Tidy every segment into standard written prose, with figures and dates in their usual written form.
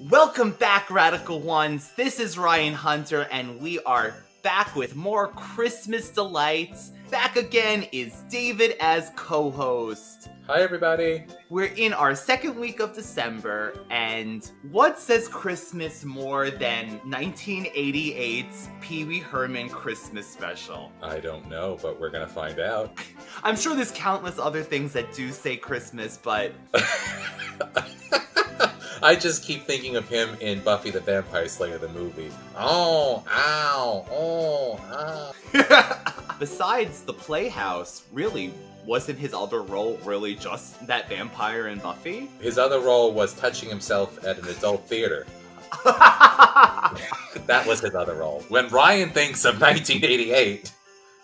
Welcome back, Radical Ones. This is Ryan Hunter, and we are back with more Christmas delights. Back again is David as co-host. Hi, everybody. We're in our second week of December, and what says Christmas more than 1988's Pee Wee Herman Christmas special? I don't know, but we're gonna find out. I'm sure there's countless other things that do say Christmas, but... I just keep thinking of him in Buffy the Vampire Slayer, the movie. Oh, ow, oh, ow. Besides the Playhouse, really, wasn't his other role really just that vampire in Buffy? His other role was touching himself at an adult theater. That was his other role. When Ryan thinks of 1988,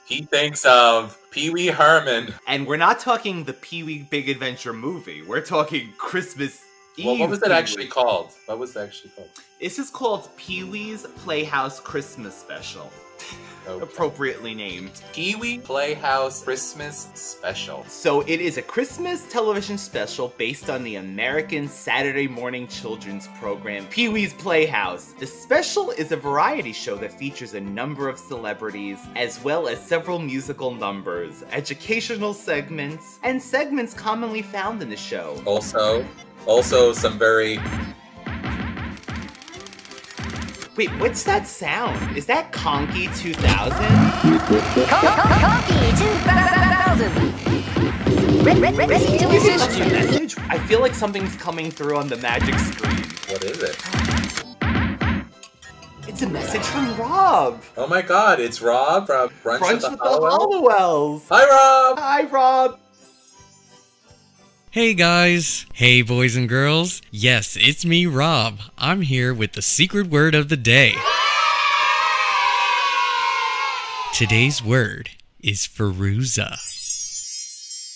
he thinks of Pee Wee Herman. And we're not talking the Pee Wee Big Adventure movie. We're talking Christmas Eve. Well, what was it actually called? What was it actually called? This is called Pee Wee's Playhouse Christmas Special. Okay. Appropriately named. Pee Wee Playhouse Christmas Special. So it is a Christmas television special based on the American Saturday morning children's program, Pee Wee's Playhouse. The special is a variety show that features a number of celebrities, as well as several musical numbers, educational segments, and segments commonly found in the show. Also some very... Wait, what's that sound? Is that Conky 2000? Conky 2000! Ready to Is it assist a you. message? I feel like something's coming through on the magic screen. What is it? It's a message from Rob. Oh my god, it's Rob from Brunch with the Hollowells. Hi, Rob! Hi, Rob! Hey guys! Hey boys and girls! Yes, it's me, Rob. I'm here with the secret word of the day. Today's word is Feruza.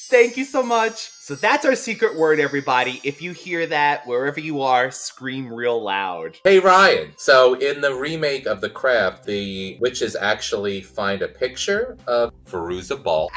Thank you so much. So that's our secret word, everybody. If you hear that, wherever you are, scream real loud. Hey Ryan, so in the remake of The Craft, the witches actually find a picture of Feruza Balk.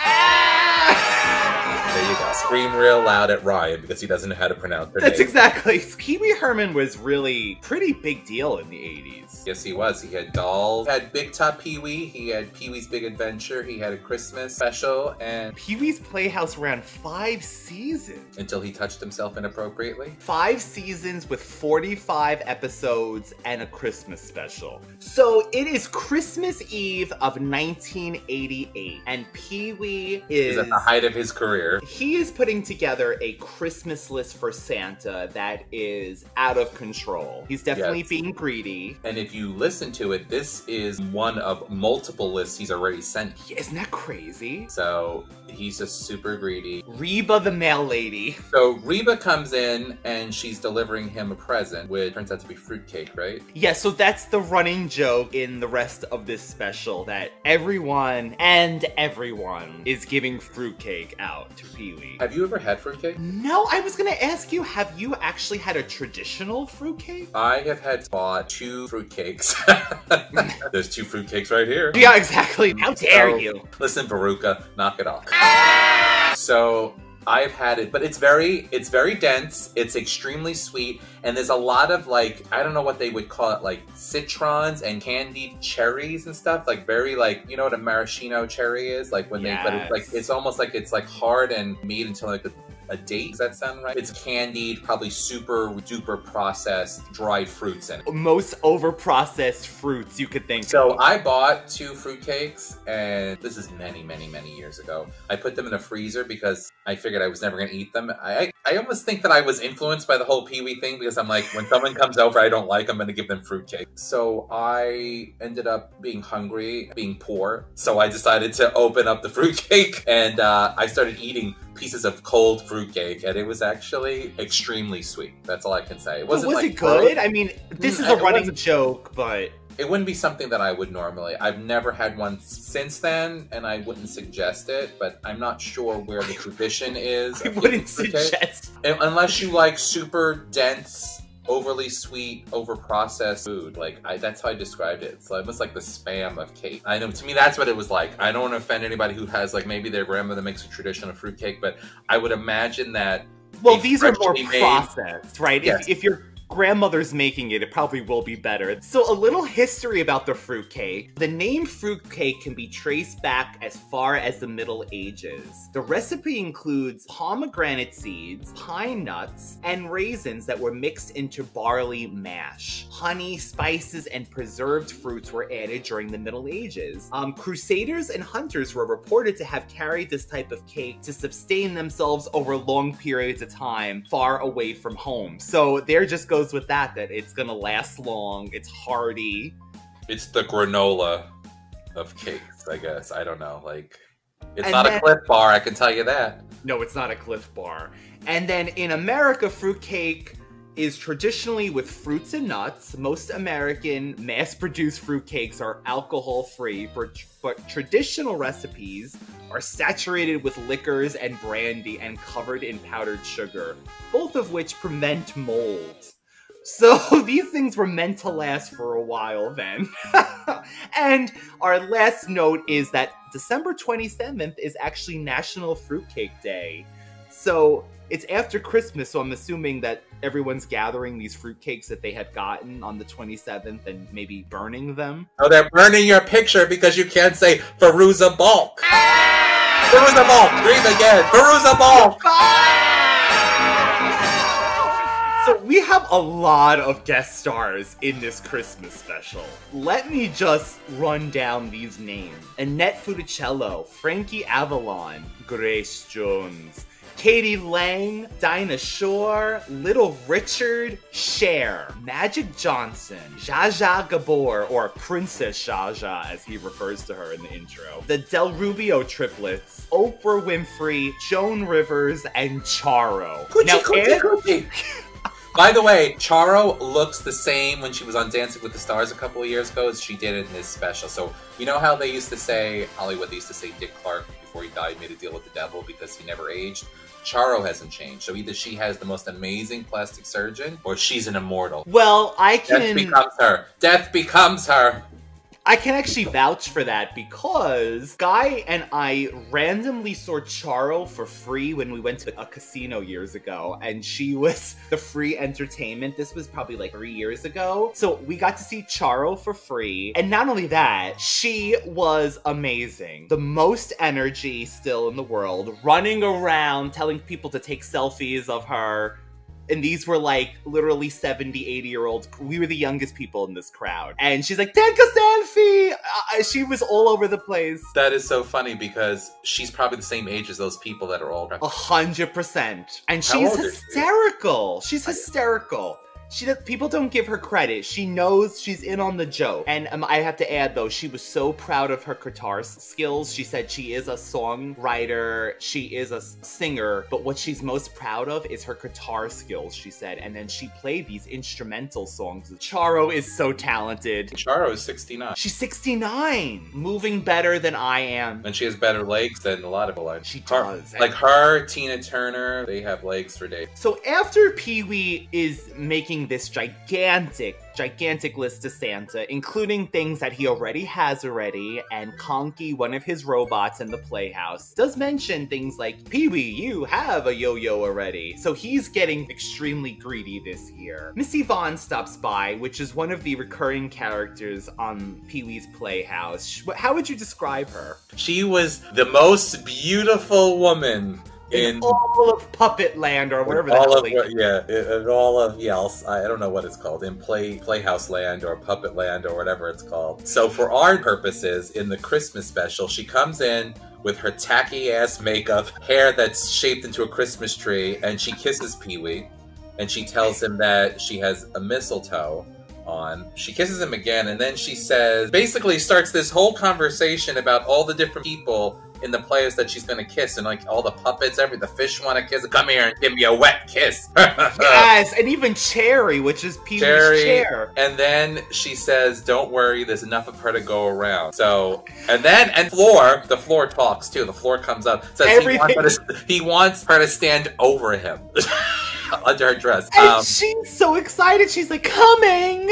There you go. Scream real loud at Ryan because he doesn't know how to pronounce her name. That's exactly. Pee Wee Herman was really pretty big deal in the 80s. Yes, he was. He had dolls. He had Big Top Pee Wee. He had Pee Wee's Big Adventure. He had a Christmas special. And Pee Wee's Playhouse ran 5 seasons. Until he touched himself inappropriately. 5 seasons with 45 episodes and a Christmas special. So it is Christmas Eve of 1988. And Pee Wee is at the height of his career. He is putting together a Christmas list for Santa that is out of control. He's definitely being greedy. And if you listen to it, this is one of multiple lists he's already sent. Isn't that crazy? So he's just super greedy. Reba the mail lady. So Reba comes in and she's delivering him a present, which turns out to be fruitcake, right? Yeah, so that's the running joke in the rest of this special, that everyone is giving fruitcake out to Pee Wee. Have you ever had fruitcake? No, I was gonna ask you, have you actually had a traditional fruitcake? I have bought 2 fruitcakes. There's 2 fruitcakes right here. Yeah, exactly. How dare you? Listen, Veruca, knock it off. So I've had it, but it's very dense. It's extremely sweet, and there's a lot of, like, I don't know what they would call it, like citrons and candied cherries and stuff. Like very, like, you know what a maraschino cherry is? Like when yes. but it's like, it's almost like it's like hard and made into like a date. Does that sound right? It's candied, probably super duper processed dried fruits in it. Most over-processed fruits you could think of. So I bought 2 fruitcakes, and this is many, many, many years ago. I put them in a freezer because I figured I was never going to eat them. I almost think that I was influenced by the whole Pee Wee thing because I'm like, when someone comes over I don't like, I'm going to give them fruitcake. So I ended up being hungry, being poor. So I decided to open up the fruitcake, and I started eating pieces of cold fruitcake, and it was actually extremely sweet. That's all I can say. It wasn't was like it good? gross. I mean, this is a running joke, but it wouldn't be something that I would normally. I've never had one since then, and I wouldn't suggest it, but I'm not sure where the tradition is. I wouldn't suggest. Unless you like super dense, overly sweet, over-processed food. Like, that's how I described it. It's almost like the spam of cake. I know, to me, that's what it was like. I don't want to offend anybody who has, like, maybe their grandmother makes a traditional fruitcake, but I would imagine that... Well, these are more processed, right? Yes. If you're grandmother's making it, it probably will be better. So a little history about the fruitcake. The name fruitcake can be traced back as far as the Middle Ages. The recipe includes pomegranate seeds, pine nuts, and raisins that were mixed into barley mash. Honey, spices, and preserved fruits were added during the Middle Ages. Crusaders and hunters were reported to have carried this type of cake to sustain themselves over long periods of time far away from home. So there just goes with that it's gonna last long, it's hearty. It's the granola of cakes, I guess. I don't know, like, it's not a Cliff Bar, I can tell you that. No, it's not a Cliff Bar. And then in America, fruitcake is traditionally with fruits and nuts. Most American mass-produced fruitcakes are alcohol-free, but traditional recipes are saturated with liquors and brandy and covered in powdered sugar, both of which prevent mold. So these things were meant to last for a while then. And our last note is that December 27th is actually National Fruitcake Day. So it's after Christmas, so I'm assuming that everyone's gathering these fruitcakes that they had gotten on the 27th and maybe burning them. Oh, they're burning your picture because you can't say Veruza Balk. Veruza Balk, breathe again. Veruza Balk. So we have a lot of guest stars in this Christmas special. Let me just run down these names. Annette Funicello, Frankie Avalon, Grace Jones, Katie Lang, Dinah Shore, Little Richard, Cher, Magic Johnson, Zsa Zsa Gabor, or Princess Zsa Zsa as he refers to her in the intro, the Del Rubio triplets, Oprah Winfrey, Joan Rivers, and Charo. Coochie. By the way, Charo looks the same when she was on Dancing with the Stars a couple of years ago as she did in this special. So, you know how they used to say, Hollywood, they used to say Dick Clark before he died made a deal with the devil because he never aged? Charo hasn't changed. So either she has the most amazing plastic surgeon or she's an immortal. Well, I can... Death becomes her. Death becomes her. I can actually vouch for that because Guy and I randomly saw Charo for free when we went to a casino years ago, and she was the free entertainment. This was probably like 3 years ago. So we got to see Charo for free. And not only that, she was amazing. The most energy still in the world, running around telling people to take selfies of her. And these were like literally 70, 80-year-olds. We were the youngest people in this crowd. And she's like, take a selfie! She was all over the place. That is so funny because she's probably the same age as those people that are all... 100%. And she's hysterical. She's hysterical. People don't give her credit. She knows she's in on the joke. And I have to add, though, she was so proud of her guitar skills. She said she is a songwriter, she is a singer, but what she's most proud of is her guitar skills, she said. And then she played these instrumental songs. Charo is so talented. Charo is 69. She's 69, moving better than I am. And she has better legs than a lot of people. She does. Like her, Tina Turner, they have legs for days. So after Pee-wee is making this gigantic list to Santa, including things that he already has and Conky, one of his robots in the Playhouse, does mention things like, Pee-wee, you have a yo-yo already. So he's getting extremely greedy this year. Miss Yvonne stops by, which is one of the recurring characters on Pee-wee's Playhouse. How would you describe her? She was the most beautiful woman in all of Puppet Land, or whatever that is. In all of I don't know what it's called, in Playhouse Land or Puppet Land or whatever it's called. So for our purposes, in the Christmas special, she comes in with her tacky ass makeup, hair that's shaped into a Christmas tree, and she kisses Pee-wee, and she tells him that she has a mistletoe on. She kisses him again, and then she says, basically starts this whole conversation about all the different people in the players that she's gonna kiss, and like all the puppets, the fish want to kiss. Come here and give me a wet kiss. Yes, and even Cherry, which is Pee-wee's chair. And then she says, "Don't worry, there's enough of her to go around." So, the floor talks too. The floor comes up, says he wants her to stand over him. under her dress. And she's so excited. She's like, coming.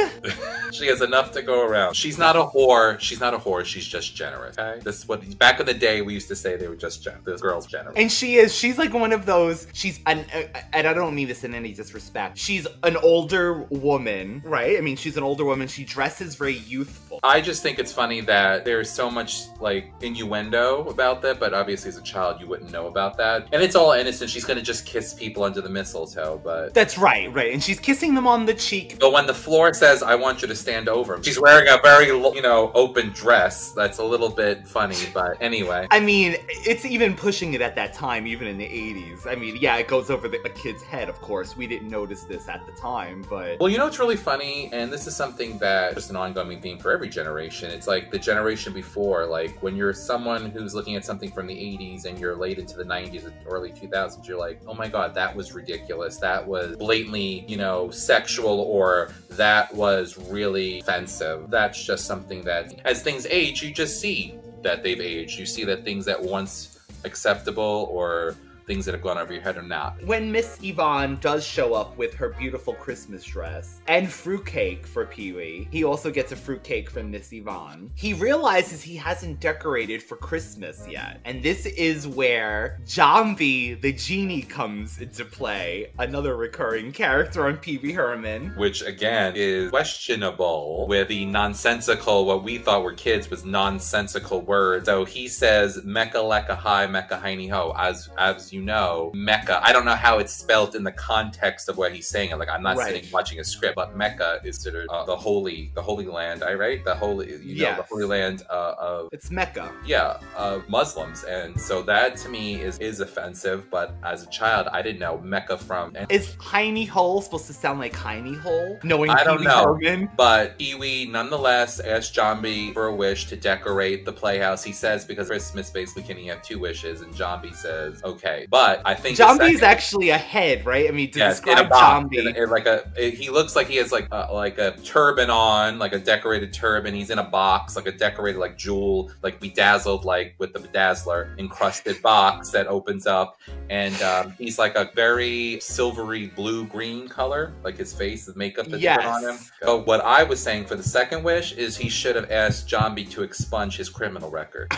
She has enough to go around. She's not a whore. She's not a whore. She's just generous. Okay? This is what back in the day we used to say they were just this girl's generous. And she is. She's like one of those. And I don't mean this in any disrespect. She's an older woman, right? I mean, she's an older woman. She dresses very youthful. I just think it's funny that there's so much like innuendo about that, but obviously as a child you wouldn't know about that. And it's all innocent. She's gonna just kiss people under the mistletoe, but that's right. And she's kissing them on the cheek. But when the floor says, "I want you to stand over him," she's wearing a very, open dress. That's a little bit funny, but anyway. I mean, it's even pushing it at that time, even in the 80s. I mean, yeah, it goes over a kid's head, of course. We didn't notice this at the time, but... Well, it's really funny, and this is something that just an ongoing theme for every generation. It's like the generation before, like when you're someone who's looking at something from the 80s and you're late into the 90s or early 2000s, you're like, oh my god, that was ridiculous. That was blatantly, sexual, or that was really offensive. That's just something that, as things age, you just see that they've aged. You see that things that once acceptable or things that have gone over your head or not. When Miss Yvonne does show up with her beautiful Christmas dress and fruitcake for Pee-wee, he also gets a fruitcake from Miss Yvonne. He realizes he hasn't decorated for Christmas yet. And this is where Jambi, the genie, comes into play. Another recurring character on Pee-wee Herman. Which, again, is questionable with the nonsensical, what we thought were kids was nonsensical words. So he says, Mecca lecca hi, Mecca heiny ho, as you know, Mecca. I don't know how it's spelled in the context of what he's saying. Like, I'm not sitting watching a script, but Mecca is considered the holy land, right? The holy, the holy land of... It's Mecca. Yeah, of Muslims. And so that, to me, is offensive, but as a child, I didn't know Mecca from... Is Heiny Hole supposed to sound like Heiny Hole? Knowing I don't know, Herman? But Pee-wee, nonetheless, asked Jambi for a wish to decorate the Playhouse. He says, because Christmas basically can he have 2 wishes, and Jambi says, okay. But I think Jambi's actually a head, right? I mean, to describe Jambi, he looks like he has like a turban on, like a decorated turban. He's in a box, like a decorated like jewel, like bedazzled, like with the bedazzler encrusted box that opens up, and he's like a very silvery blue-green color, like his face, the makeup is put on him. So what I was saying for the second wish is he should have asked Jambi to expunge his criminal record.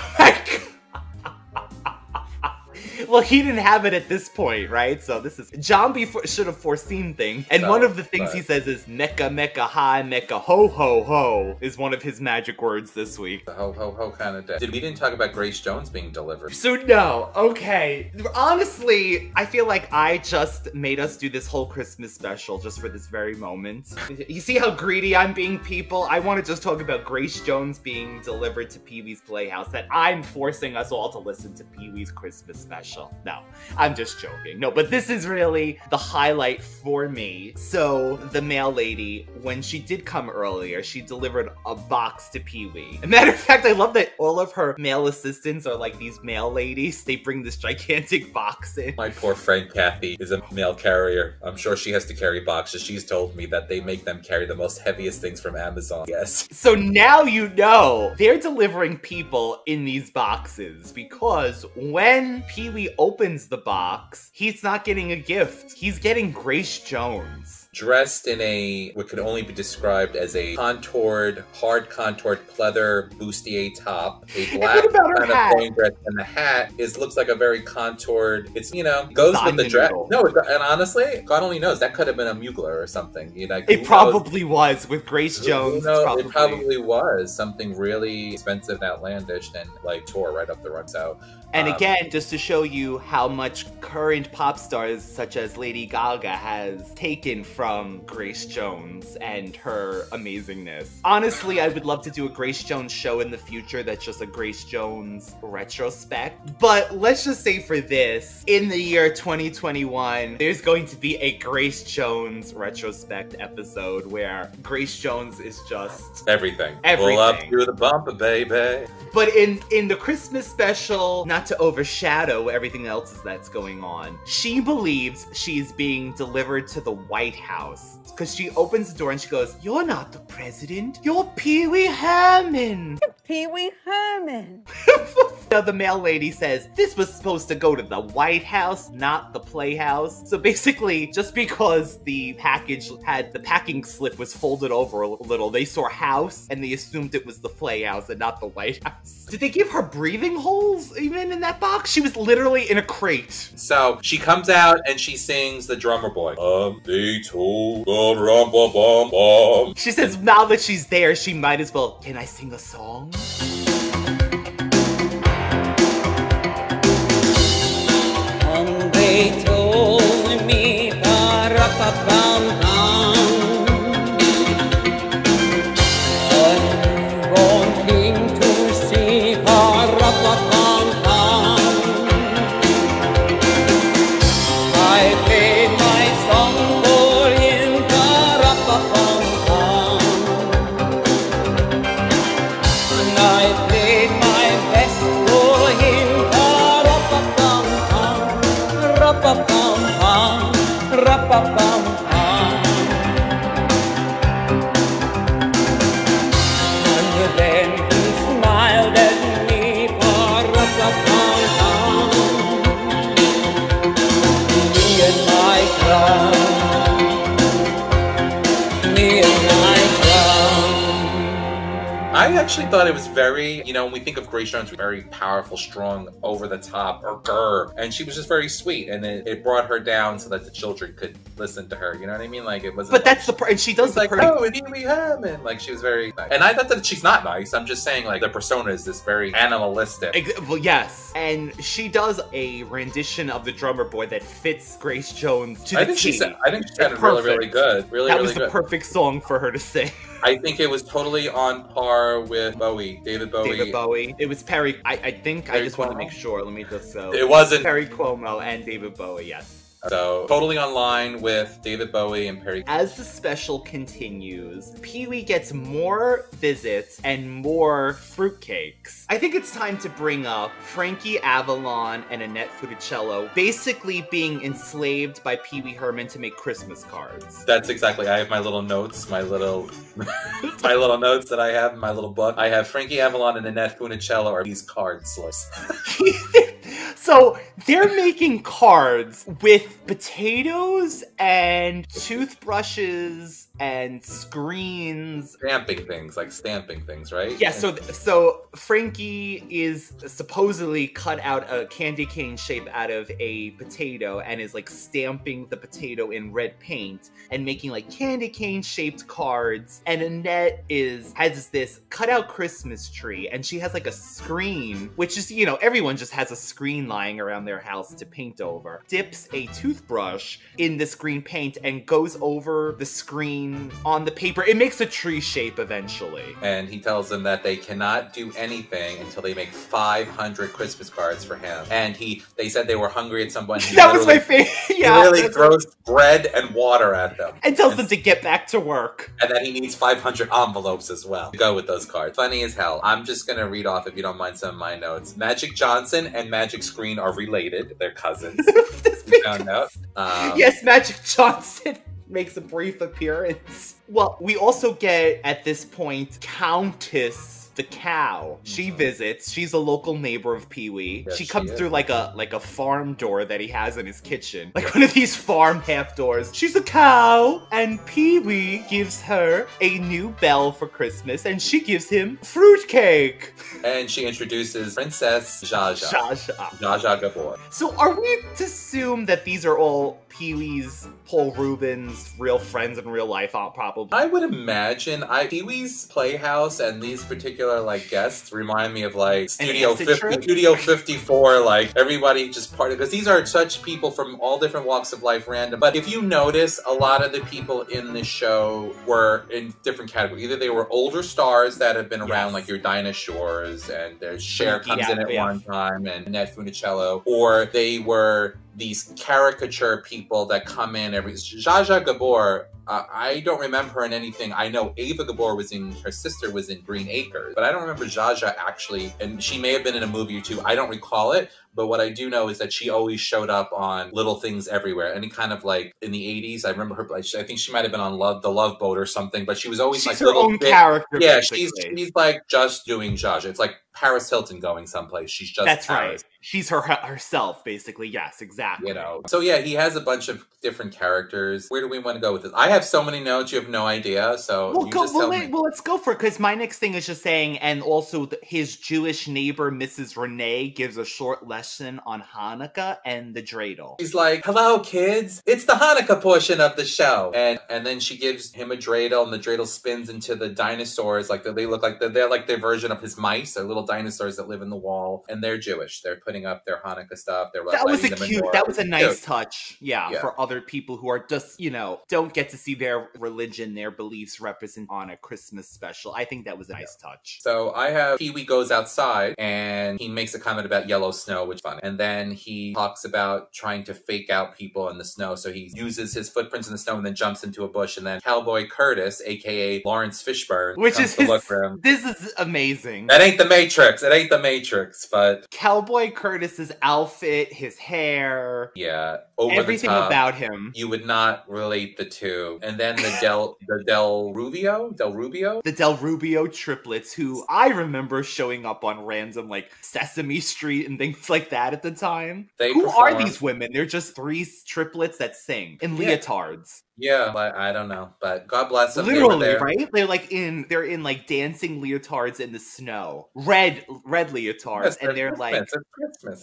Well, he didn't have it at this point, right? So this is... Jambi should have foreseen things. And one of the things he says is, Mecca, Mecca, hi, Mecca, ho, ho, ho, is one of his magic words this week. The ho, ho, ho kind of day. We didn't talk about Grace Jones being delivered. So no, okay. Honestly, I feel like I just made us do this whole Christmas special just for this very moment. You see how greedy I'm being, people? I want to just talk about Grace Jones being delivered to Pee-wee's Playhouse, that I'm forcing us all to listen to Pee-wee's Christmas special. No, I'm just joking. No, but this is really the highlight for me. So the mail lady, when she did come earlier, she delivered a box to Pee-wee. As a matter of fact, I love that all of her mail assistants are like these mail ladies. They bring this gigantic box in. My poor friend Kathy is a mail carrier. I'm sure she has to carry boxes. She's told me that they make them carry the most heaviest things from Amazon. Yes. So now you know they're delivering people in these boxes, because when Pee-wee opens the box, he's not getting a gift. He's getting Grace Jones. Dressed in what could only be described as a hard contoured pleather bustier top, a black kind of flowing dress, and the hat looks like a very contoured. It's goes with the dress. No, and honestly, God only knows, that could have been a Mugler or something. It probably was with Grace Jones. It probably was something really expensive and outlandish, and like tore right up the runs out. And again, just to show you how much current pop stars such as Lady Gaga has taken from Grace Jones and her amazingness. Honestly, I would love to do a Grace Jones show in the future that's just a Grace Jones retrospect. But let's just say for this, in the year 2021, there's going to be a Grace Jones retrospect episode where Grace Jones is just... Everything. Pull up through the bumper, baby. But in the Christmas special, not to overshadow everything else that's going on, she believes she's being delivered to the White House. Because she opens the door and she goes, "You're not the president. You're Pee-wee Herman." Pee-wee Herman. The mail lady says this was supposed to go to the White House, not the Playhouse. So basically, just because the package had the packing slip was folded over a little, they saw house and they assumed it was the Playhouse and not the White House. Did they give her breathing holes even in that box? She was literally in a crate. So she comes out and she sings the drummer boy. They told the rum-ba-bum-bum. She says now that she's there, she might as well. Can I sing a song? They told me pa-ra-pa-bum-bum, I'm wanting to see pa-ra-pa-bum-bum. I played my song for him, pa-ra-pa-bum-bum, and I played my best for him, pa-ra-pa-bum-bum. Ra-pa-pum-pum, ra-pa-pum-pum. And then he smiled at me, ra-pa-pum-pum. Me and my drum, me and my drum. I actually thought it was very, when we think of Grace Jones, very powerful, strong, over the top, or grr, and she was just very sweet, and it brought her down so that the children could listen to her. You know what I mean? Like it wasn't. But that's and she does the like, oh, and here we have, and like she was very nice. And I thought that she's not nice. I'm just saying, like the persona is this very animalistic. Well, yes, and she does a rendition of the drummer boy that fits Grace Jones to the T. I think she sounded really, really good. Really, that really was the good. perfect song for her to sing. I think it was totally on par with Bowie, David Bowie. David Bowie. It was Perry. I think Perry I just want to Cuomo? make sure. Let me just. It wasn't Perry Cuomo and David Bowie. Yes. So, totally online with David Bowie and Perry. As the special continues, Pee-wee gets more visits and more fruitcakes. I think it's time to bring up Frankie Avalon and Annette Funicello basically being enslaved by Pee-wee Herman to make Christmas cards. That's exactly. I have my little notes, my little notes that I have in my little book. I have Frankie Avalon and Annette Funicello are these card slips. So they're making cards with potatoes and toothbrushes and screens. Stamping things, right? Yeah, so Frankie is supposedly cut out a candy cane shape out of a potato and is like stamping the potato in red paint and making like candy cane shaped cards. And Annette has this cut out Christmas tree and she has like a screen, which is, everyone just has a screen lying around their house to paint over. Dips a toothbrush in this green paint and goes over the screen on the paper. It makes a tree shape eventually. And he tells them that they cannot do anything until they make 500 Christmas cards for him. And they said they were hungry at some point. That was my favorite. Yeah, he really throws bread and water at them. And tells them to get back to work. And then he needs 500 envelopes as well to go with those cards. Funny as hell. I'm just going to read off, if you don't mind, some of my notes. Magic Johnson and Magic Screen are related. They're cousins. We found out. Yes, Magic Johnson makes a brief appearance. Well, we also get, at this point, Countess the cow. She visits. She's a local neighbor of Pee-wee. Yes, she comes she is. through like a farm door that he has in his kitchen. Like one of these farm half doors. She's a cow, and Pee-wee gives her a new bell for Christmas, and she gives him fruitcake. And she introduces Princess Zsa Zsa. Zsa Zsa. Zsa Zsa Gabor. So are we to assume that these are all Pee-wee's, Paul Rubens' real friends in real life, probably? I would imagine. Pee-wee's Playhouse and these particular guests remind me of like Studio 54, like everybody just party, because these are such people from all different walks of life, random. But if you notice, a lot of the people in this show were in different categories. Either they were older stars that have been around, like your Dinah Shores, and there's Cher comes in at one time, and Annette Funicello, or they were these caricature people that come in every. Zsa Zsa Gabor, I don't remember her in anything. I know Ava Gabor her sister was in Green Acres, but I don't remember Zsa Zsa actually, and she may have been in a movie or two. I don't recall it, but what I do know is that she always showed up on Little Things Everywhere. Any kind of like in the 80s, I remember her, I think she might have been on the Love Boat or something, but she was always she's like her own character. Yeah, basically. she's like just doing Zsa Zsa. It's like Paris Hilton going someplace. She's just That's Paris. right. She's herself, basically. Yes, exactly. You know. So yeah, he has a bunch of different characters. Where do we want to go with this? I have so many notes, you have no idea. So let's go for it, because my next thing is just saying, and also his Jewish neighbor, Mrs. Renee, gives a short lesson on Hanukkah and the dreidel. He's like, "Hello, kids. It's the Hanukkah portion of the show," and then she gives him a dreidel, and the dreidel spins into the dinosaurs. Like they look like they're like their version of his mice. They're little dinosaurs that live in the wall, and they're Jewish. They're putting up their Hanukkah stuff. They're that was a nice touch. Yeah, for other people who are just, don't get to see their religion, their beliefs represented on a Christmas special. I think that was a nice touch. So I have Pee-wee goes outside and he makes a comment about yellow snow, which is fun. And then he talks about trying to fake out people in the snow. So he uses his footprints in the snow and then jumps into a bush. And then Cowboy Curtis, aka Lawrence Fishburne, which is look for him. This is amazing. That ain't the Matrix. It ain't the Matrix, but Cowboy Curtis's outfit, his hair, everything about him. You would not relate the two. And then the Del Rubio triplets, who I remember showing up on random like Sesame Street and things like that at the time. Who are these women? They're just three triplets that sing in leotards. Yeah, I don't know, but God bless them. Literally, right? They're in like dancing leotards in the snow, red leotards, and they're Christmas. like,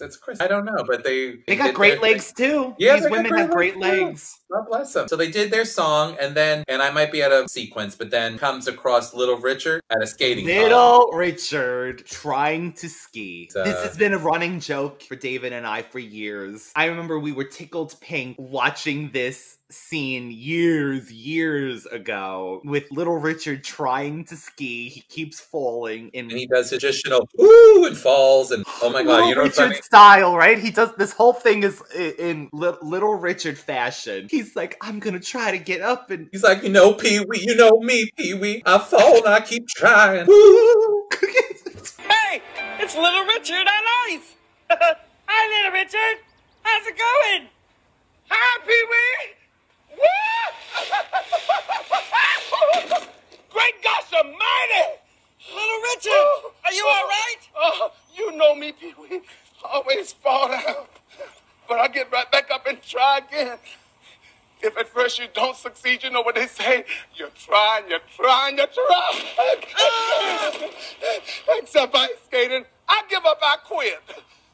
it's Christmas. I don't know, but they got great legs too. Yeah, these women have great legs. God bless them. So they did their song, and I might be out of sequence, but then comes across Little Richard at a skating. Little Richard trying to ski. This has been a running joke for David and I for years. I remember we were tickled pink watching this scene years ago with Little Richard trying to ski. He keeps falling and he does his traditional ooh and falls, and oh my god, Little Richard style, right? He does this whole thing is in Little Richard fashion. He's like, I'm gonna try to get up, and he's like, Pee-wee, you know me, Pee-wee, I fall and I keep trying. Woo! Hey, it's Little Richard on ice. Hi, Little Richard. How's it going? Hi, Pee-wee. Great gosh almighty! Little Richard, are you all right? You know me, Pee-wee. Always fall down. But I get right back up and try again. If at first you don't succeed, you know what they say. You're trying. Except ice skating. I give up, I quit.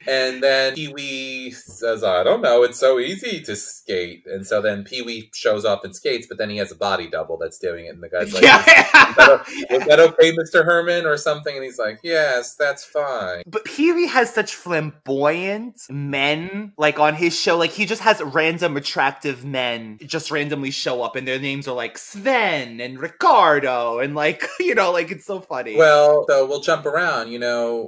And then Pee-wee says, I don't know, it's so easy to skate. And so then Pee-wee shows up and skates, but then he has a body double that's doing it. And the guy's like, was that okay, Mr. Herman, or something? And he's like, yes, that's fine. But Pee-wee has such flamboyant men, like on his show. Like he just has random attractive men just randomly show up, and their names are like Sven and Ricardo, and like, like it's so funny. Well, so we'll jump around.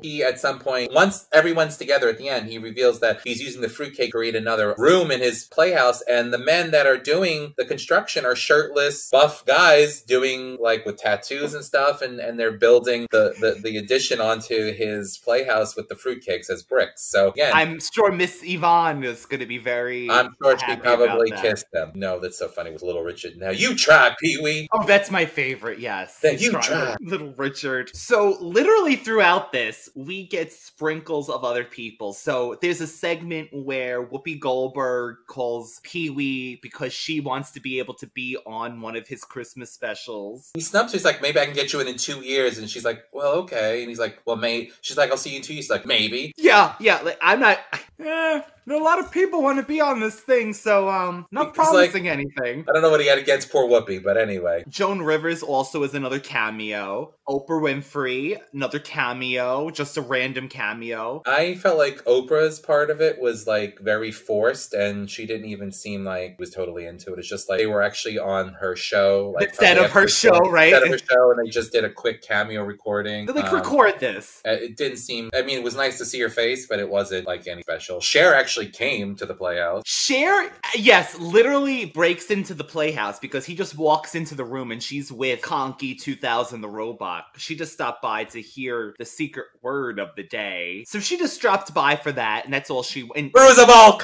He at some point, once everyone's together at the end, he reveals that he's using the fruitcake to create another room in his playhouse, and the men that are doing the construction are shirtless, buff guys doing like with tattoos and stuff, and they're building the addition onto his playhouse with the fruitcakes as bricks. So again, I'm sure Miss Yvonne is going to be very. I'm sure she probably kissed them. No, that's so funny with Little Richard. Now you try, Pee-wee. Oh, that's my favorite. Yes, then you try, Little Richard. So literally throughout this, we get sprinkles of other people. So there's a segment where Whoopi Goldberg calls Pee-wee because she wants to be able to be on one of his Christmas specials. He snubs her. He's like, maybe I can get you in 2 years. And she's like, well, okay. And he's like, well, she's like, I'll see you in 2 years. He's like, maybe. Yeah. Like, I'm not. A lot of people want to be on this thing, so not promising anything. I don't know what he had against poor Whoopi, but anyway. Joan Rivers also is another cameo. Oprah Winfrey, another cameo, just a random cameo. I felt like Oprah's part of it was like very forced, and she didn't even seem like was totally into it. It's just like they were actually on her show, like instead of her show, right? Instead of her show, and they just did a quick cameo recording. They record this. It didn't seem. I mean, it was nice to see her face, but it wasn't like any special. Cher actually actually came to the Playhouse. Cher, yes, literally breaks into the Playhouse because he just walks into the room and she's with Conky 2000 the robot. She just stopped by to hear the secret word of the day. So she just dropped by for that, and that's all she went. Roosevelt!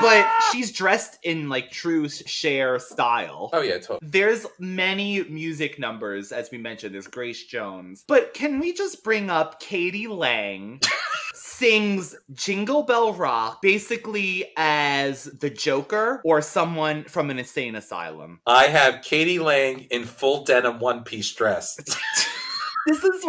But she's dressed in like true Cher style. Oh yeah, totally. There's many music numbers, as we mentioned. There's Grace Jones. But can we just bring up Katie Lang sings Jingle Bell Rock basically as the Joker or someone from an insane asylum? I have Katie Lang in full denim one-piece dress. This is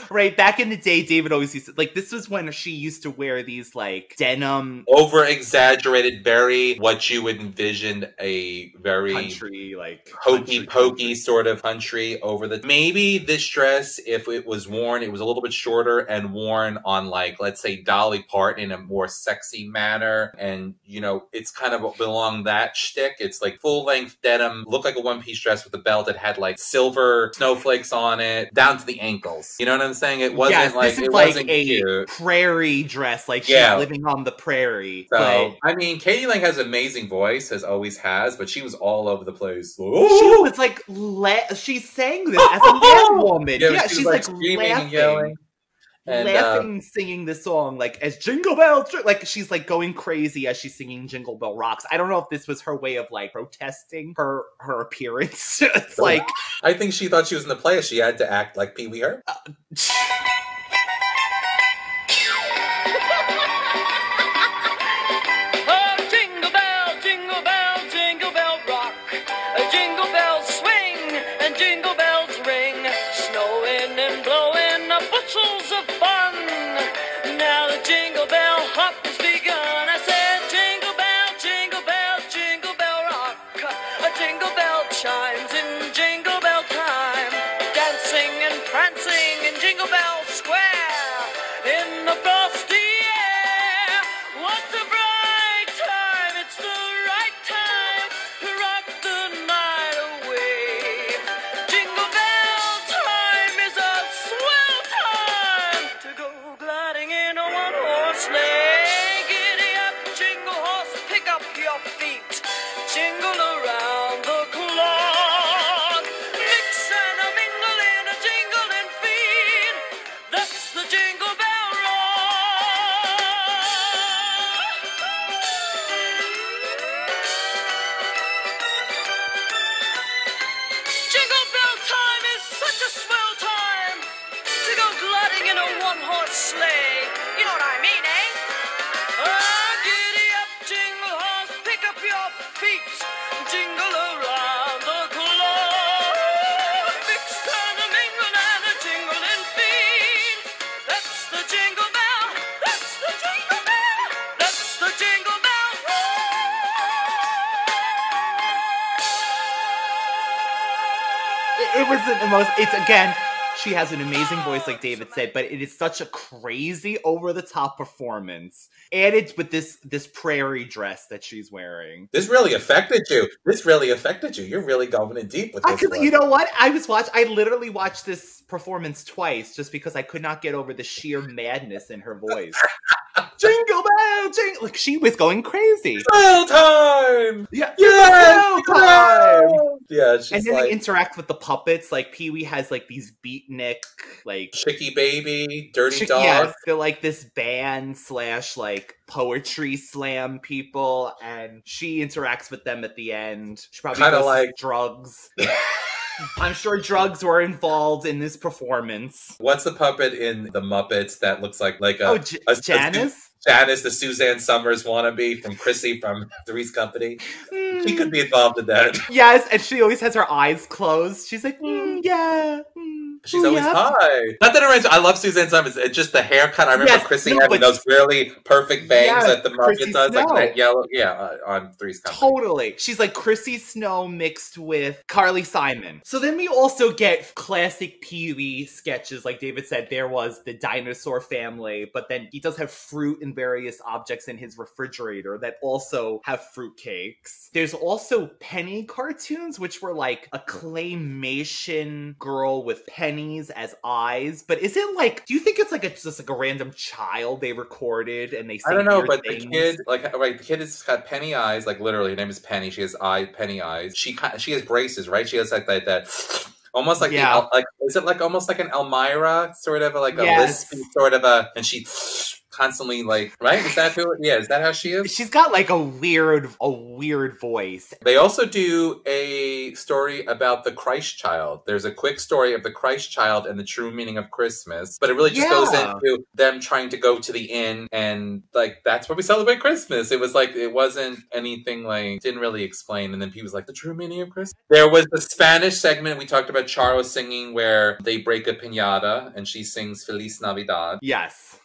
right back in the day, David always used to, like, this was when she used to wear these, like, denim... Over-exaggerated, very, what you would envision a very... country, like... hokey-pokey sort of country over the... Maybe this dress, if it was worn, it was a little bit shorter and worn on, like, let's say Dolly Parton in a more sexy manner. And, you know, it's kind of along that shtick. It's, like, full-length denim, looked like a one-piece dress with a belt that had, like, silver snowflakes on it, down to the ankles. You know what I'm saying? It wasn't this is wasn't a cute. Prairie dress, like she's living on the prairie. So, I mean, Katie Lang has an amazing voice, as always has, but she was all over the place. She was like, she sang this as a man woman. Yeah, she's like screaming laughing. and yelling. And, laughing, singing this song, like, as Jingle Bell, like, she's, like, going crazy as she's singing Jingle Bell Rocks. I don't know if this was her way of, like, protesting her appearance. It's like... I think she thought she was in the play, she had to act like Pee Wee Herman. It was the most, it's again, she has an amazing voice, like David said, but it is such a crazy, over-the-top performance. Added with this prairie dress that she's wearing. This really affected you. You're really going in deep with this one. You know what? I literally watched this performance twice just because I could not get over the sheer madness in her voice. Jingle bell, jingle! Like, she was going crazy. Swell time! Yeah, yes! Swell time! Yeah, she's and then they interact with the puppets. Like, Pee-wee has, like, these beatnik, like... Chicky Baby, Dirty Dog. Yeah, they're, like, this band / like, poetry slam people, and she interacts with them at the end. She probably does like drugs. I'm sure drugs were involved in this performance. What's the puppet in the Muppets that looks like a Janice? Janice, the Suzanne Summers wannabe from Chrissy from Three's Company. She could be involved in that. Yes, and she always has her eyes closed. She's like, yeah. She's always high. Not that it reminds me. I love Suzanne Summers. It's just the haircut. I remember Chrissy having those really perfect bangs that the Muppet does, like that yellow. Yeah, on Three's Company. Totally. She's like Chrissy Snow mixed with Carly Simon. So then we also get classic Pee-wee sketches. Like David said, there was the dinosaur family, but then he does have fruit and various objects in his refrigerator that also have fruitcakes. There's also Penny cartoons, which were like a claymation girl with Penny pennies as eyes, but is it like, do you think it's like just like a random child they recorded and they say I don't know, weird but things? the kid, like, right, the kid has got penny eyes, like literally, her name is Penny. She has penny eyes. She has braces, right? She has like that almost like Yeah. like is it like almost like an Elmira sort of like a Yes. lispy sort of and she constantly like, right? Is that who? Yeah, is that how she is? She's got like a weird voice. They also do a story about the Christ child. There's a quick story of the Christ child and the true meaning of Christmas, but it really just goes into them trying to go to the inn and like that's where we celebrate Christmas. It was like it wasn't anything like didn't really explain. And then people was like the true meaning of Christmas. There was the Spanish segment we talked about Charo singing where they break a piñata and she sings Feliz Navidad. Yes.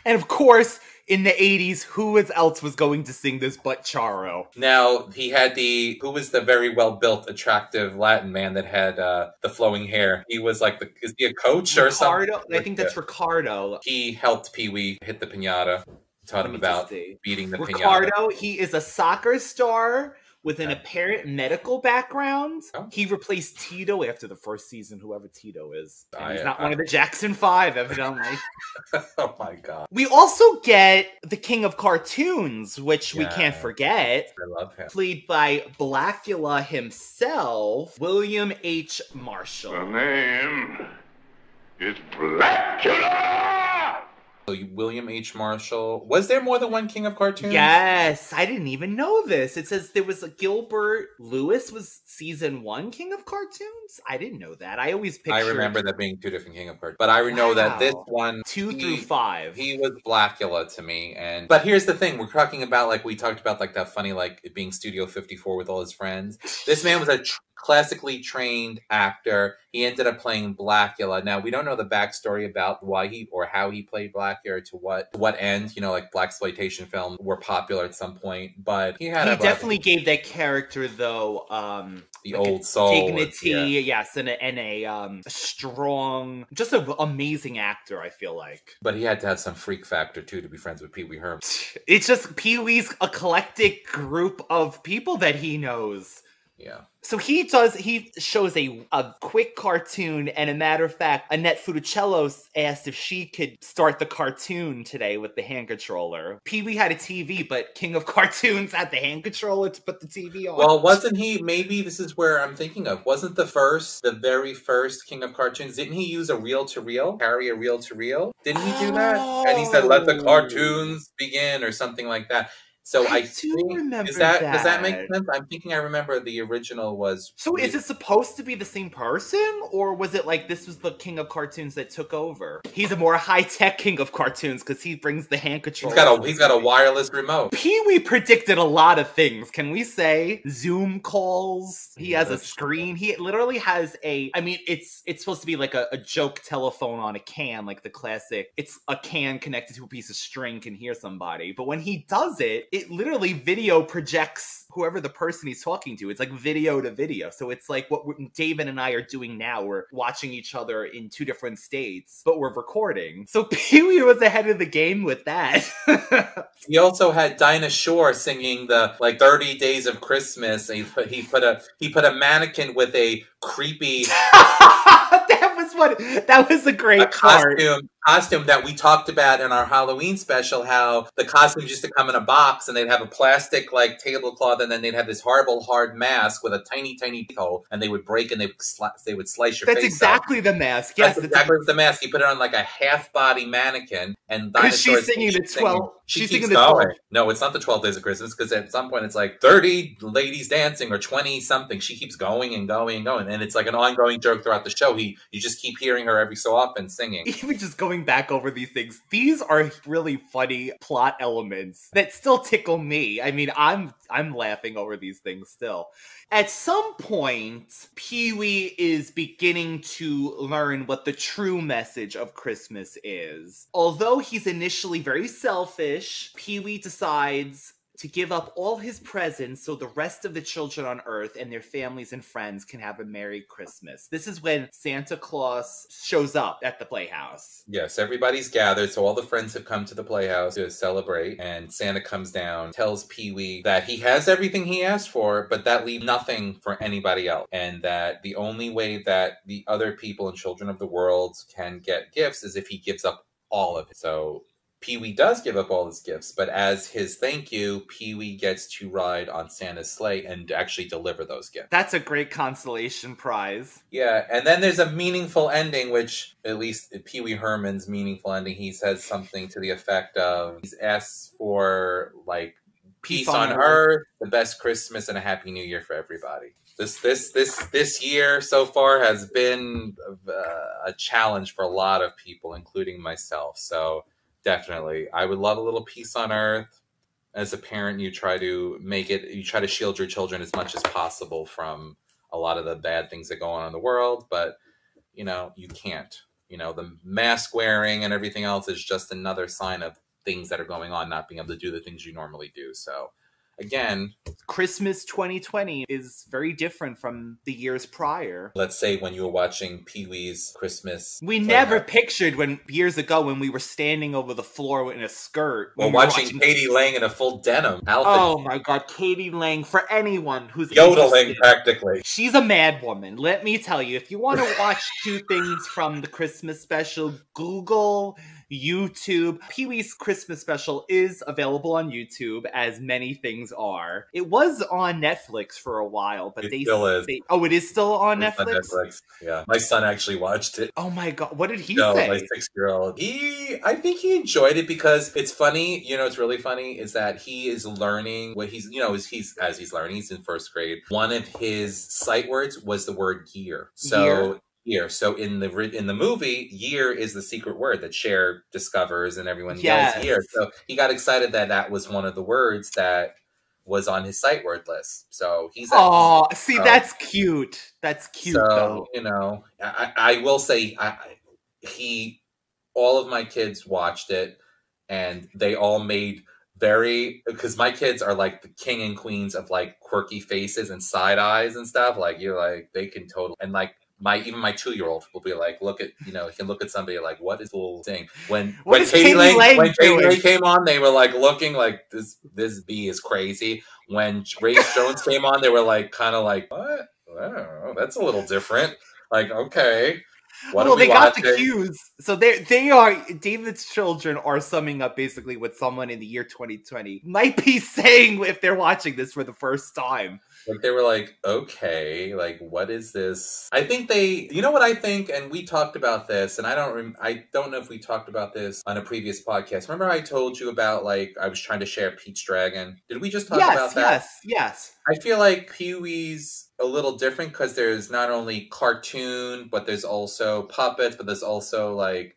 And of course, in the 80s, who else was going to sing this but Charo? Now, he had who was the very well-built, attractive Latin man that had the flowing hair? He was like, is he a coach or something? I think that's Ricardo. He helped Pee Wee hit the piñata, taught him about beating the Ricardo, piñata. he is a soccer star with an apparent medical background. Oh. He replaced Tito after the first season, whoever Tito is. And he's not one of the Jackson 5, evidently. Oh my god. We also get the King of Cartoons, which we can't forget. I love him. Played by Blackula himself, William H. Marshall. The name is Blackula! So William H. Marshall. Was there more than one King of Cartoons? Yes, I didn't even know this. It says there was Gilbert Lewis was season 1 King of Cartoons. I didn't know that. I always pictured. I remember that being 2 different King of Cartoons, but I know that this one 2 through 5. He was Blackula to me, but here's the thing: we're talking about like we talked about like that funny like it being Studio 54 with all his friends. This man was a classically trained actor. He ended up playing Blackula. Now we don't know the backstory about why he or how he played Blackula or to what end. You know, like blaxploitation films were popular at some point, but he definitely gave that character though the like old soul, dignity, yes, and a strong, just an amazing actor. I feel like, but he had to have some freak factor too to be friends with Pee Wee Herman. It's just Pee Wee's eclectic group of people that he knows. Yeah. So he shows a quick cartoon, and a matter of fact, Annette Funicello asked if she could start the cartoon today with the hand controller. Pee Wee had a TV, but King of Cartoons had the hand controller to put the TV on. Well, wasn't he, maybe this is where I'm thinking of, wasn't the very first King of Cartoons, didn't he use a reel-to-reel, carry a reel-to-reel? Didn't he do that? And he said, let the cartoons begin, or something like that. So I think, remember does that make sense? I'm thinking I remember the original was... So is it supposed to be the same person? Or was it like this was the King of Cartoons that took over? He's a more high-tech King of Cartoons because he brings the hand control. He's got a wireless remote. Pee Wee predicted a lot of things. Can we say Zoom calls? He has a screen. He literally has it's supposed to be like a joke telephone on a can, like the classic. It's a can connected to a piece of string can hear somebody. But when he does it, it literally video projects whoever the person he's talking to. It's like video to video. So it's like what David and I are doing now. We're watching each other in 2 different states, but we're recording. So Pee Wee was ahead of the game with that. He also had Dinah Shore singing the 30 Days of Christmas. And he put a mannequin with a creepy that was a great costume that we talked about in our Halloween special, how the costumes used to come in a box and they'd have a plastic tablecloth, and then they'd have this horrible hard mask with a tiny hole, and they would break and they would slice your face. That's exactly the mask. Yes, that's exactly the mask. He put it on like a half body mannequin, and because she's singing the 12. She keeps going. No, it's not the 12 Days of Christmas, because at some point it's like 30 ladies dancing or 20 something. She keeps going and going and going, and it's like an ongoing joke throughout the show. You just keep hearing her every so often singing. Even just going back over these things, these are really funny plot elements that still tickle me. I mean, I'm laughing over these things still. At some point, Pee Wee is beginning to learn what the true message of Christmas is. Although he's initially very selfish, Pee Wee decides to give up all his presents so the rest of the children on Earth and their families and friends can have a Merry Christmas. This is when Santa Claus shows up at the Playhouse. Yes, everybody's gathered, so all the friends have come to the Playhouse to celebrate, and Santa comes down, tells Pee-wee that he has everything he asked for, but that leaves nothing for anybody else, and that the only way that the other people and children of the world can get gifts is if he gives up all of it. So Pee-wee does give up all his gifts, but as his thank you, Pee-wee gets to ride on Santa's sleigh and actually deliver those gifts. That's a great consolation prize. Yeah, and then there's a meaningful ending, which, at least Pee-wee Herman's meaningful ending, he says something to the effect of, he's asked for, like, peace on earth, the best Christmas, and a Happy New Year for everybody. This year so far has been a challenge for a lot of people, including myself, so definitely. I would love a little peace on earth. As a parent, you try to shield your children as much as possible from a lot of the bad things that go on in the world, but, you can't. The mask wearing and everything else is just another sign of things that are going on, not being able to do the things you normally do. So, again, Christmas 2020 is very different from the years prior. Let's say when you were watching Pee-wee's Christmas. We never pictured years ago when we were standing over the floor in a skirt. Or watching Katie Lang in a full denim outfit. Oh my God, Katie Lang, for anyone who's yodeling practically. She's a mad woman. Let me tell you, if you want to watch two things from the Christmas special, Google, YouTube. Pee-wee's Christmas special is available on YouTube, as many things are. It was on Netflix for a while, but it still is. It is still on Netflix? On Netflix? Yeah. My son actually watched it. Oh my God. What did he say? My 6-year-old. I think he enjoyed it because it's funny. It's really funny is that he is learning what he's learning. He's in first grade. One of his sight words was the word year. So year. So in the movie, year is the secret word that Cher discovers, and everyone yells year. So he got excited that was one of the words that was on his sight word list. So he's that's cute. That's cute. So I will say, all of my kids watched it, and they all made because my kids are like the king and queens of like quirky faces and side eyes and stuff. Like they can totally, and like. Even my 2-year-old will be like, he can look at somebody like, what is the little thing? When Katie Lang came on, they were like looking like this bee is crazy. When Ray Jones came on, they were like kind of like, what? I don't know. That's a little different. Like, okay. They got the cues. So they are, David's children are summing up basically what someone in the year 2020 might be saying if they're watching this for the first time. Like, they were like, okay, like, what is this? I think what I think, and we talked about this, and I don't know if we talked about this on a previous podcast. Remember I told you about, like, I was trying to share Pete's Dragon? Did we just talk about that? Yes. I feel like Pee-wee's a little different because there's not only cartoon, but there's also puppets, but there's also, like,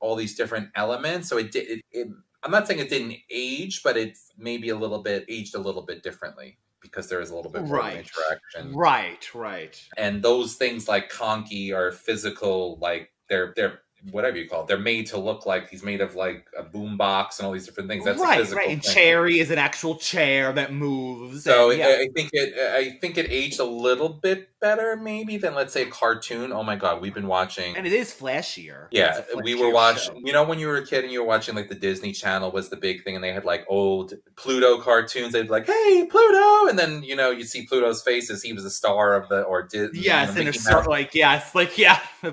all these different elements. So I'm not saying it didn't age, but it's maybe aged a little bit differently. Because there is a little bit more interaction. Right. And those things like Conky are physical, like they're whatever you call it. They're made to look like he's made of like a boombox and all these different things. That's a physical thing. And Cherry is an actual chair that moves. So I think it aged a little bit better maybe than, let's say, a cartoon. Oh my God, we've been watching, and it is flashier. Yeah, we were watching. When you were a kid and you were watching like the Disney Channel was the big thing, and they had like old Pluto cartoons. They'd be like, "Hey, Pluto," and then you see Pluto's face as he was a star of the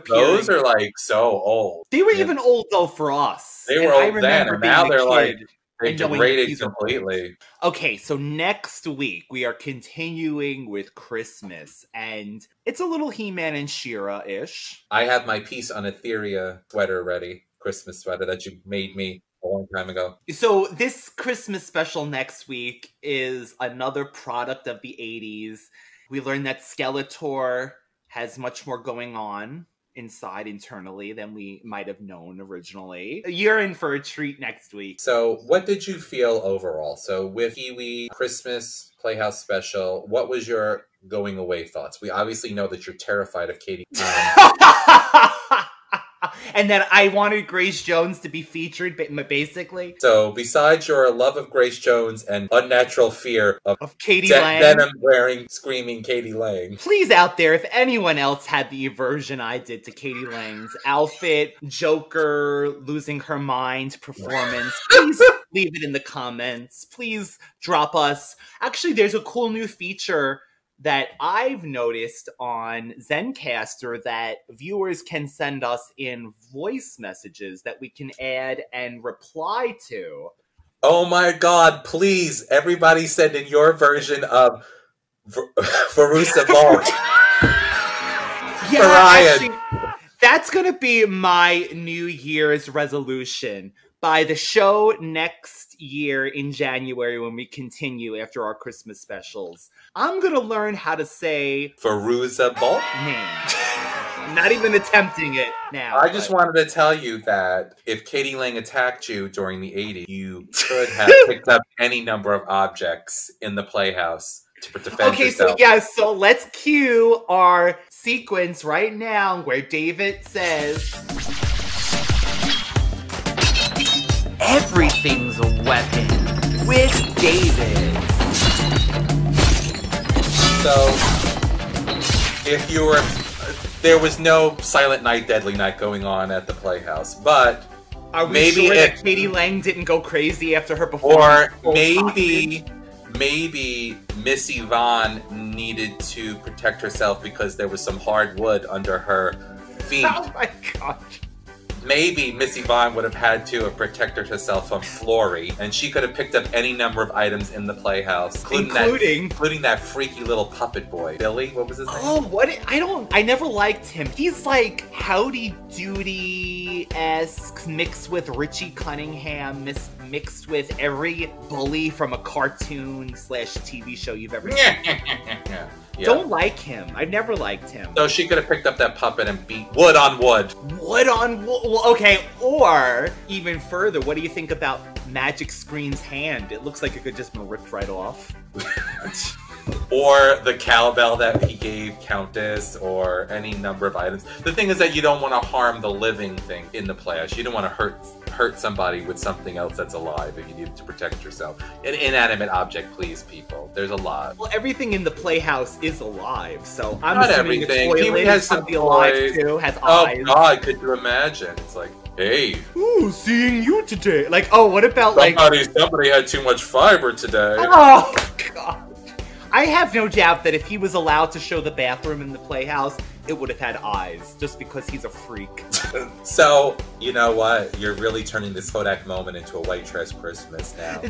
Those are like so old. They were even old though for us. They were old then, and now they're like. They degraded completely. Okay, so next week we are continuing with Christmas, and it's a little He-Man and She-Ra-ish. I have my Peace on Etheria sweater ready, Christmas sweater that you made me a long time ago. So this Christmas special next week is another product of the 80s. We learned that Skeletor has much more going on internally than we might have known originally. You're in for a treat next week. So what did you feel overall? So with Pee-wee Christmas Playhouse special, what was your going away thoughts? We obviously know that you're terrified of Katie. And then I wanted Grace Jones to be featured, basically. So, besides your love of Grace Jones and unnatural fear of Katie Lang, denim-wearing, screaming Katie Lang. Please, out there, if anyone else had the aversion I did to Katie Lang's outfit, Joker, losing her mind performance, please leave it in the comments. Please drop us. Actually, there's a cool new feature that I've noticed on Zencastr that viewers can send us in voice messages that we can add and reply to. Oh my god, please, everybody send in your version of Verusa Balk. Yeah, actually, that's going to be my New Year's resolution. By the show next year in January, when we continue after our Christmas specials, I'm gonna learn how to say Verusa Balk name. Not even attempting it now. I just wanted to tell you that if Katie Lang attacked you during the 80s, you could have picked up any number of objects in the Playhouse to defend yourself. So yes, so let's cue our sequence right now where David says, "Everything's a weapon with David." So, if you were... There was no Silent Night, Deadly Night going on at the Playhouse, but... Are we sure that Katie Lang didn't go crazy after her performance? Or maybe Miss Yvonne needed to protect herself because there was some hard wood under her feet. Oh my god. Maybe Miss Yvonne would have had to have protected herself from Flory, and she could have picked up any number of items in the Playhouse, including that freaky little puppet boy, Billy. What was his name? Oh, what? I never liked him. He's like Howdy Doody-esque, mixed with Richie Cunningham, mixed with every bully from a cartoon/TV show you've ever seen. Yeah. Don't like him. I've never liked him. So she could have picked up that puppet and beat wood on wood. Wood on wood? Well, okay, or even further, what do you think about Magic Screen's hand? It looks like it could just be ripped right off. Or the cowbell that he gave Countess, or any number of items. The thing is that you don't want to harm the living thing in the Playhouse. You don't want to hurt somebody with something else that's alive if you need to protect yourself. An inanimate object, please, people. There's a lot. Well, everything in the Playhouse is alive, so I'm not assuming everything. The toilet has some alive too, has eyes. Oh god, could you imagine? It's like, hey. Ooh, seeing you today. Like, oh, what about somebody had too much fiber today. Oh god. I have no doubt that if he was allowed to show the bathroom in the Playhouse, it would have had eyes, just because he's a freak. So, you know what? You're really turning this Kodak moment into a white trash Christmas now.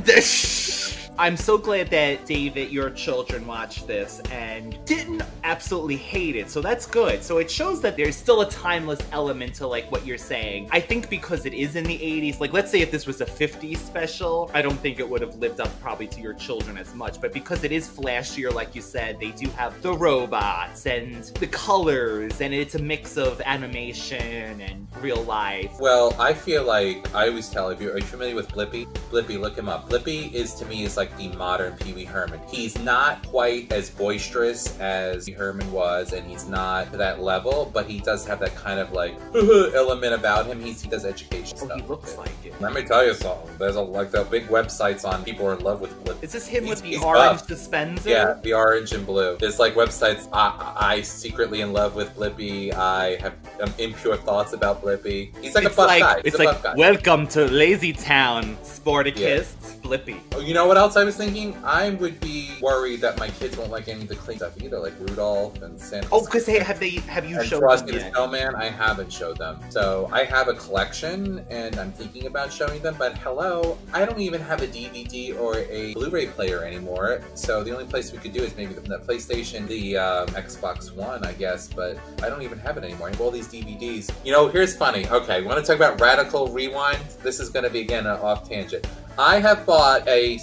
I'm so glad that, David, your children watched this and didn't absolutely hate it, so that's good. So it shows that there's still a timeless element to, like, what you're saying. I think because it is in the 80s, like, let's say if this was a 50s special, I don't think it would have lived up probably to your children as much, but because it is flashier, like you said, they do have the robots and the colors, and it's a mix of animation and real life. Well, I feel like, I always tell, are you familiar with Blippi? Blippi, look him up. Blippi is, to me, is like the modern Pee Wee Herman. He's not quite as boisterous as Herman was, and he's not to that level, but he does have that kind of like element about him. He does education stuff. He looks like it. Let me tell you something. There's like the big websites on people are in love with Blippi. Is this him with the orange dispenser? Yeah, the orange and blue. There's like websites. I secretly in love with Blippi. I have impure thoughts about Blippi. He's like a buff guy. It's like, welcome to Lazy Town, Sporticus, Blippi. Oh, you know what else I was thinking? I would be worried that my kids won't like any of the clean stuff either, like Rudolph and Santa. Oh, because have you showed Frosty them the yet? Snowman? I haven't showed them. So I have a collection, and I'm thinking about showing them. But hello, I don't even have a DVD or a Blu-ray player anymore. So the only place we could do is maybe the PlayStation, the Xbox One, I guess. But I don't even have it anymore. I have all these DVDs. You know, here's funny. Okay, we want to talk about Radical Rewind. This is going to be again an off tangent. I have bought a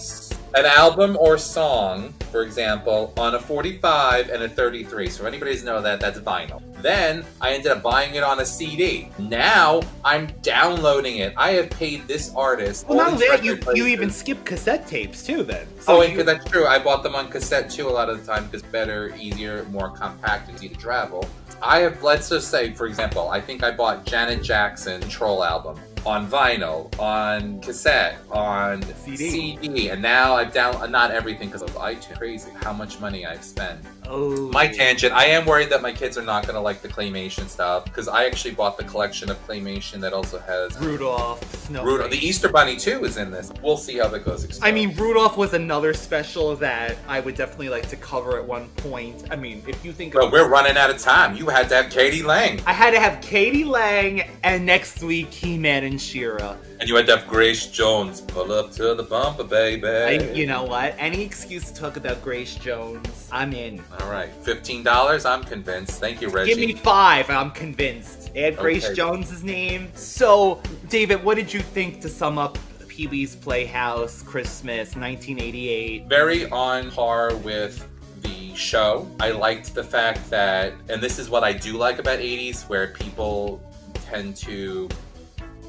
an album or song, for example, on a 45 and a 33. So if anybody doesn't know that, that's vinyl. Then I ended up buying it on a CD. Now I'm downloading it. I have paid this artist. Well, not only that, you even skip cassette tapes too then. So because that's true. I bought them on cassette too a lot of the time because better, easier, more compact, and easy to travel. I have, let's just say, for example, I think I bought Janet Jackson Troll album on vinyl, on cassette, on CD, and now I've not everything because of iTunes. Crazy how much money I've spent. Oh, my tangent. I am worried that my kids are not going to like the claymation stuff because I actually bought the collection of claymation that also has Rudolph, Rudolph. The Easter Bunny too is in this. We'll see how that goes. I mean, Rudolph was another special that I would definitely like to cover at one point. I mean, if you think, well, we're running out of time. You had to have Katie Lang. I had to have Katie Lang, and next week He-Man and She-Ra. And you had to have Grace Jones. Pull up to the bumper, baby. You know what? Any excuse to talk about Grace Jones, I'm in. All right, $15. I'm convinced. Thank you, Reggie. Give me $5. I'm convinced. Add Grace Jones's name. So, David, what did you think to sum up Pee-wee's Playhouse Christmas 1988? Very on par with the show. I liked the fact that, and this is what I do like about 80s, where people tend to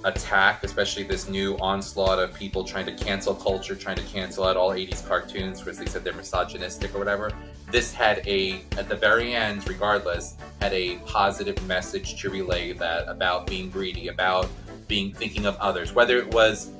attack, especially this new onslaught of people trying to cancel culture, trying to cancel out all 80s cartoons because they said they're misogynistic or whatever. This had at the very end, regardless, had a positive message to relay that about being greedy, about thinking of others. Whether it was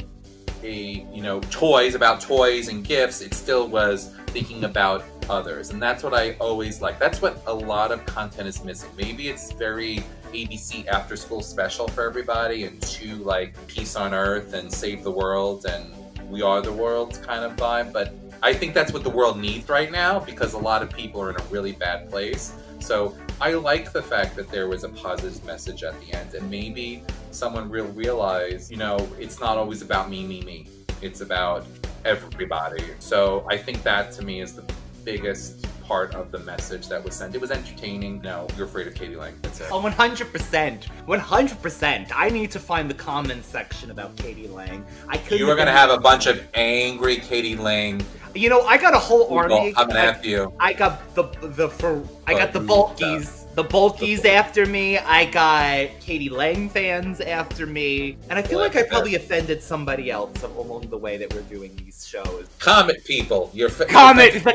toys, about toys and gifts, it still was thinking about others. And that's what I always like. That's what a lot of content is missing. Maybe it's very ABC after school special for everybody and too like peace on earth and save the world and we are the world kind of vibe, but I think that's what the world needs right now because a lot of people are in a really bad place. So I like the fact that there was a positive message at the end and maybe someone will realize, it's not always about me. It's about everybody. So I think that to me is the biggest part of the message that was sent. It was entertaining. No, you're afraid of Katie Lang. That's it. Oh, 100%. 100%. I need to find the comments section about Katie Lang. You were going to have a bunch of angry Katie Lang. I got a whole army coming after you. I got the bulkies. The bulkies after me. I got Katie Lang fans after me. And I feel like I probably offended somebody else along the way that we're doing these shows. Comet people. The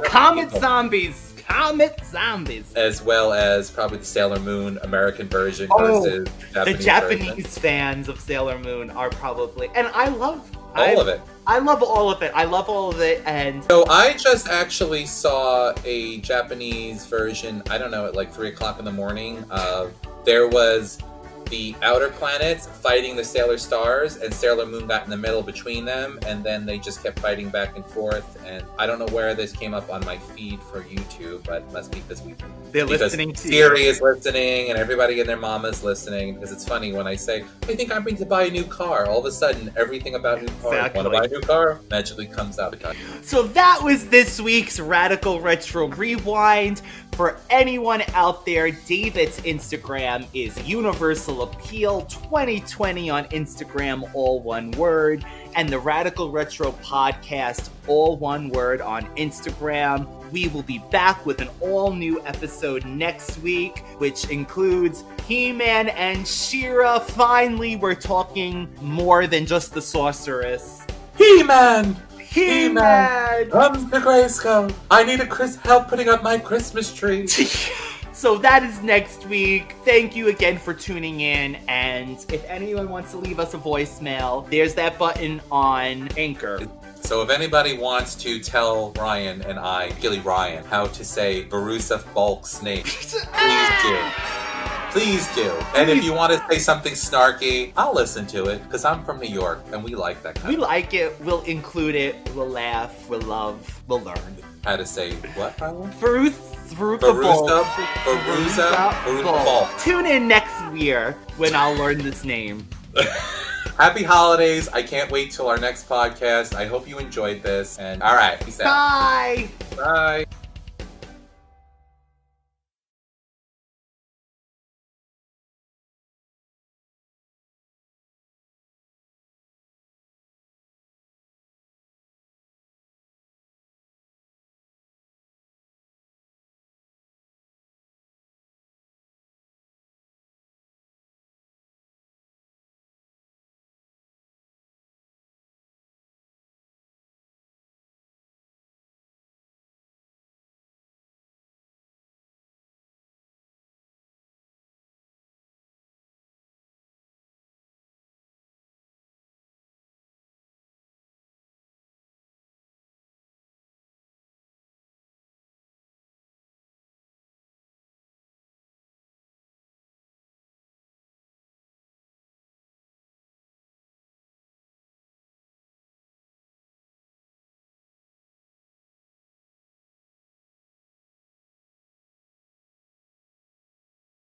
Comet Zombies. Comet Zombies. As well as probably the Sailor Moon American version versus the Japanese fans of Sailor Moon are probably... And I love... all of it. I love all of it, and... So I just actually saw a Japanese version, I don't know, at like 3 o'clock in the morning. There was the outer planets fighting the Sailor Stars, and Sailor Moon got in the middle between them, and then they just kept fighting back and forth, and I don't know where this came up on my feed for YouTube, but it must be because they're listening to Siri is listening, and everybody and their mama's listening, because it's funny when I say, I think I'm going to buy a new car, all of a sudden, everything about new cars, want to buy a new car, magically comes out. So that was this week's Radical Retro Rewind. For anyone out there, David's Instagram is Universal Appeal 2020 on Instagram, all one word, and the Radical Retro Podcast, all one word on Instagram. We will be back with an all-new episode next week, which includes He-Man and She-Ra. Finally, we're talking more than just the sorceress. He-Man! He-Man! Comes to Grayskull. I need help putting up my Christmas tree. So that is next week. Thank you again for tuning in. And if anyone wants to leave us a voicemail, there's that button on Anchor. So if anybody wants to tell Ryan and I, Gilly Ryan, how to say Veruca Bulk's name, please do. Please do. And if you want to say something snarky, I'll listen to it, because I'm from New York, and we like that kind of thing. We like it. We'll include it. We'll laugh. We'll love. We'll learn. How to say what, Ryan? Veruca Bulk. Tune in next year when I'll learn this name. Happy holidays. I can't wait till our next podcast. I hope you enjoyed this. And all right. Peace out. Bye. Bye.